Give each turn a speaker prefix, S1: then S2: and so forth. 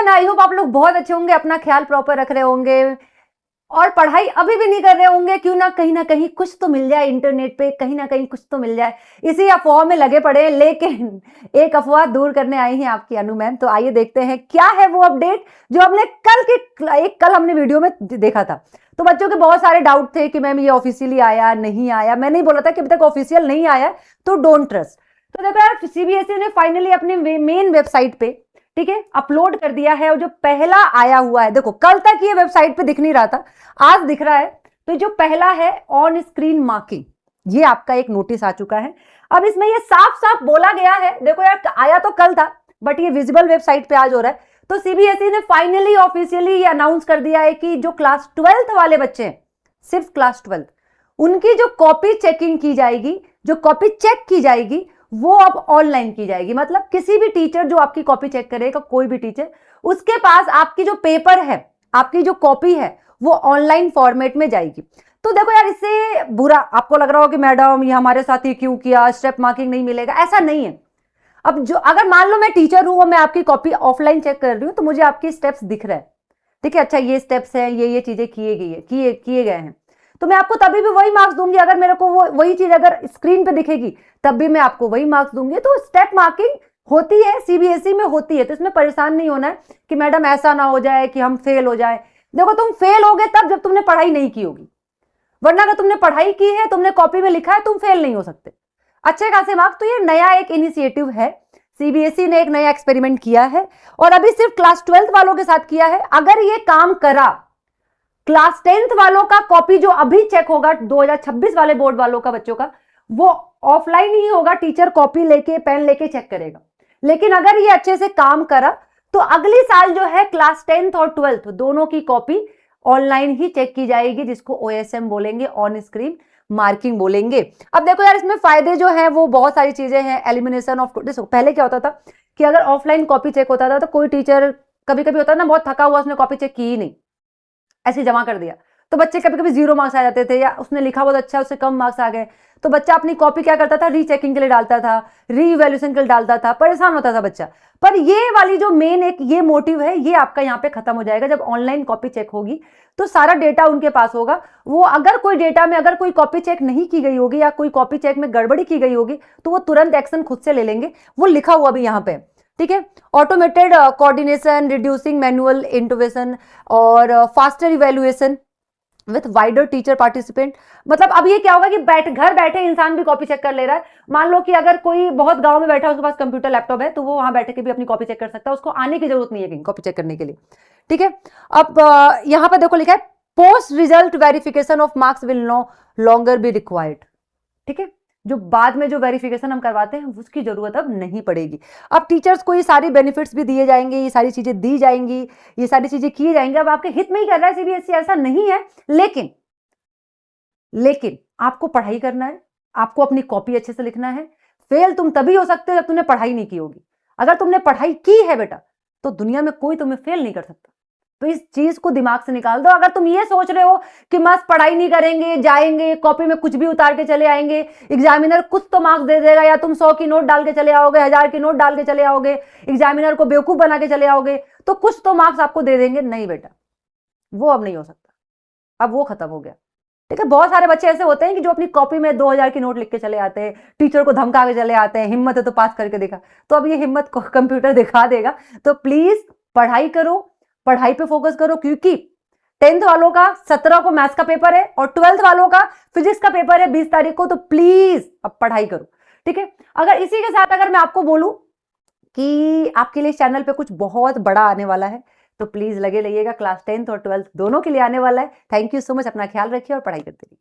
S1: Everyone, I hope आप लोग बहुत अच्छे होंगे, अपना ख्याल प्रॉपर रख रहे होंगे और पढ़ाई अभी भी नहीं कर रहे होंगे। क्यों ना कहीं कुछ तो मिल जाए इंटरनेट पे, कहीं ना कहीं कुछ तो मिल जाए, इसी अफवाह में लगे पड़े हैं। लेकिन एक अफवाह दूर करने आई हैं आपकी अनु मैम। तो आइए देखते हैं क्या है वो अपडेट जो हमने कल हमने वीडियो में देखा था। तो बच्चों के बहुत सारे डाउट थे कि मैम ये ऑफिशियली आया नहीं आया। मैं नहीं बोला था कि अभी तक ऑफिशियल नहीं आया तो डोंट ट्रस्ट। तो देखो यार, सीबीएसई ने फाइनली अपने मेन वेबसाइट पे, ठीक है, अपलोड कर दिया है। और जो पहला आया हुआ है, देखो कल तक ये वेबसाइट पे दिख नहीं रहा था, आज दिख रहा है। तो जो पहला है ऑन स्क्रीन मार्किंग, ये आपका एक नोटिस आ चुका है। अब इसमें ये साफ साफ बोला गया है, देखो यार आया तो कल था बट ये विजिबल वेबसाइट पे आज हो रहा है। तो सीबीएसई ने फाइनली ऑफिशियली ये अनाउंस कर दिया है कि जो क्लास 12th वाले बच्चे हैं, सिर्फ क्लास 12th, उनकी जो कॉपी चेकिंग की जाएगी, जो कॉपी चेक की जाएगी, वो अब ऑनलाइन की जाएगी। मतलब किसी भी टीचर जो आपकी कॉपी चेक करेगा, कोई भी टीचर, उसके पास आपकी जो पेपर है, आपकी जो कॉपी है, वो ऑनलाइन फॉर्मेट में जाएगी। तो देखो यार, इससे बुरा आपको लग रहा हो कि मैडम ये हमारे साथ ही क्यों किया, स्टेप मार्किंग नहीं मिलेगा, ऐसा नहीं है। अब जो अगर मान लो मैं टीचर हूं और मैं आपकी कॉपी ऑफलाइन चेक कर रही हूं, तो मुझे आपके स्टेप्स दिख रहे हैं, ठीक है, अच्छा ये स्टेप्स हैं, ये चीजें किए गए हैं, तो मैं आपको तभी भी वही मार्क्स दूंगी। अगर मेरे को वही चीज अगर स्क्रीन पे दिखेगी तब भी मैं आपको वही मार्क्स दूंगी। तो स्टेप मार्किंग होती है, सीबीएसई में होती है, तो इसमें परेशान नहीं होना है कि मैडम ऐसा ना हो जाए कि हम फेल हो जाए। देखो तुम फेल होगे तब जब तुमने पढ़ाई नहीं की होगी, वरना अगर तुमने पढ़ाई की है, तुमने कॉपी में लिखा है, तुम फेल नहीं हो सकते, अच्छे खासे मार्क्स। तो ये नया एक इनिशिएटिव है, सीबीएसई ने एक नया एक्सपेरिमेंट किया है और अभी सिर्फ क्लास 12th वालों के साथ किया है। अगर ये काम करा, क्लास 10th वालों का कॉपी जो अभी चेक होगा 2026 वाले बोर्ड वालों का, बच्चों का, वो ऑफलाइन ही होगा, टीचर कॉपी लेके पेन लेके चेक करेगा। लेकिन अगर ये अच्छे से काम करा तो अगली साल जो है क्लास 10th और 12th दोनों की कॉपी ऑनलाइन ही चेक की जाएगी, जिसको ओएसएम बोलेंगे, ऑन स्क्रीन मार्किंग बोलेंगे। अब देखो यार, इसमें फायदे जो हैं वो बहुत सारी चीजें हैं। एलिमिनेशन ऑफ, देखो पहले क्या होता था कि अगर ऑफलाइन कॉपी चेक होता था तो कोई टीचर कभी कभी होता ना बहुत थका हुआ, उसने कॉपी चेक की ही नहीं, ऐसे जमा कर दिया, तो बच्चे कभी कभी 0 मार्क्स आ जाते थे, या उसने लिखा बहुत अच्छा, उससे कम मार्क्स आ गए, तो बच्चा अपनी कॉपी क्या करता था, रीचेकिंग के लिए डालता था, रीवैल्यूएशन के लिए डालता था, परेशान होता था बच्चा। पर ये वाली जो मेन एक ये मोटिव है, ये आपका यहाँ पे खत्म हो जाएगा। जब ऑनलाइन कॉपी चेक होगी तो सारा डेटा उनके पास होगा। वो अगर कोई डेटा में अगर कोई कॉपी चेक नहीं की गई होगी या कोई कॉपी चेक में गड़बड़ी की गई होगी तो वो तुरंत एक्शन खुद से ले लेंगे। वो लिखा हुआ भी यहाँ पे, ठीक है, automated coordination, reducing manual intervention और faster evaluation with wider teacher participant. मतलब अब ये क्या होगा कि घर बैठे इंसान भी कॉपी चेक कर ले रहा है। मान लो कि अगर कोई बहुत गांव में बैठा है, उसके पास कंप्यूटर लैपटॉप है, तो वो वहां बैठे के भी अपनी कॉपी चेक कर सकता है, उसको आने की जरूरत नहीं है कहीं कॉपी चेक करने के लिए, ठीक है। अब यहां पर देखो लिखा है post result verification of marks will no longer be required, ठीक है, जो बाद में जो वेरिफिकेशन हम करवाते हैं उसकी जरूरत अब नहीं पड़ेगी। अब टीचर्स को ये सारी बेनिफिट्स भी दिए जाएंगे, ये सारी चीजें दी जाएंगी, ये सारी चीजें की जाएंगी। अब आपके हित में ही कर रहा है सीबीएसई, ऐसा नहीं है। लेकिन आपको पढ़ाई करना है, आपको अपनी कॉपी अच्छे से लिखना है। फेल तुम तभी हो सकते हो जब तुमने पढ़ाई नहीं की होगी। अगर तुमने पढ़ाई की है बेटा, तो दुनिया में कोई तुम्हें फेल नहीं कर सकता। तो इस चीज को दिमाग से निकाल दो। अगर तुम ये सोच रहे हो कि मस्त पढ़ाई नहीं करेंगे, जाएंगे कॉपी में कुछ भी उतार के चले आएंगे, एग्जामिनर कुछ तो मार्क्स दे देगा, या तुम 100 की नोट डाल के चले आओगे, 1000 की नोट डाल के चले आओगे, एग्जामिनर को बेवकूफ बना के चले आओगे, तो कुछ तो मार्क्स आपको दे देंगे, नहीं बेटा, वो अब नहीं हो सकता, अब वो खत्म हो गया, ठीक है। बहुत सारे बच्चे ऐसे होते हैं कि जो अपनी कॉपी में 2000 की नोट लिख के चले आते हैं, टीचर को धमका के चले आते हैं, हिम्मत है तो पास करके देखा। तो अब ये हिम्मत कंप्यूटर दिखा देगा। तो प्लीज पढ़ाई करो, पढ़ाई पे फोकस करो, क्योंकि 10th वालों का 17 को मैथ्स का पेपर है और 12th वालों का फिजिक्स का पेपर है 20 तारीख को। तो प्लीज अब पढ़ाई करो, ठीक है। अगर इसी के साथ अगर मैं आपको बोलूं कि आपके लिए चैनल पे कुछ बहुत बड़ा आने वाला है, तो प्लीज लगे रहिएगा, क्लास 10th और 12th दोनों के लिए आने वाला है। थैंक यू सो मच, अपना ख्याल रखिए और पढ़ाई करते रहिए।